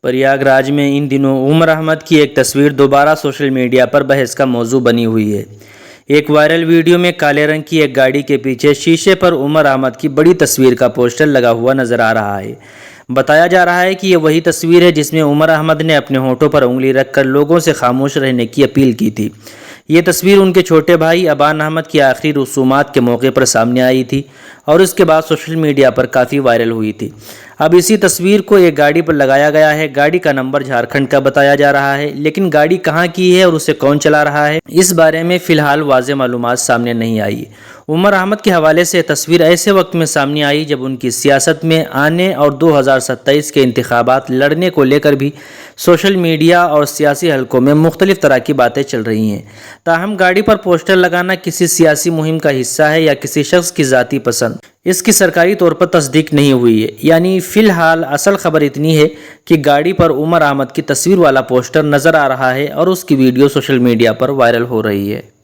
پریاگ راج میں ان دنوں عمر احمد کی ایک تصویر دوبارہ سوشل میڈیا پر بحث کا موضوع بنی ہوئی ہے۔ ایک وائرل ویڈیو میں کالے رنگ کی ایک گاڑی کے پیچھے شیشے پر عمر احمد کی بڑی تصویر کا پوسٹر لگا ہوا نظر آ رہا ہے۔ بتایا جا رہا ہے کہ یہ وہی تصویر ہے جس میں عمر احمد نے اپنے ہونٹوں پر انگلی رکھ کر لوگوں سے خاموش رہنے کی اپیل کی تھی۔ یہ تصویر ان کے چھوٹے بھائی ابان احمد کی آخری رسومات کے موقع پر سامنے آئی تھی اور اس کے بعد سوشل میڈیا پر کافی وائرل ہوئی تھی۔ اب اسی تصویر کو ایک گاڑی پر لگایا گیا ہے۔ گاڑی کا نمبر جھارکھنڈ کا بتایا جا رہا ہے، لیکن گاڑی کہاں کی ہے اور اسے کون چلا رہا ہے، اس بارے میں فی الحال واضح معلومات سامنے نہیں آئی۔ عمر احمد کے حوالے سے تصویر ایسے وقت میں سامنے آئی جب ان کی سیاست میں آنے اور 2027 کے انتخابات لڑنے کو لے کر بھی سوشل میڈیا اور سیاسی حلقوں میں مختلف طرح کی باتیں چل رہی ہیں۔ تاہم گاڑی پر پوسٹر لگانا کسی سیاسی مہم کا حصہ ہے یا کسی شخص کی ذاتی پسند، اس کی سرکاری طور پر تصدیق نہیں ہوئی ہے۔ یعنی فی الحال اصل خبر اتنی ہے کہ گاڑی پر عمر احمد کی تصویر والا پوسٹر نظر آ رہا ہے اور اس کی ویڈیو سوشل میڈیا پر وائرل ہو رہی ہے۔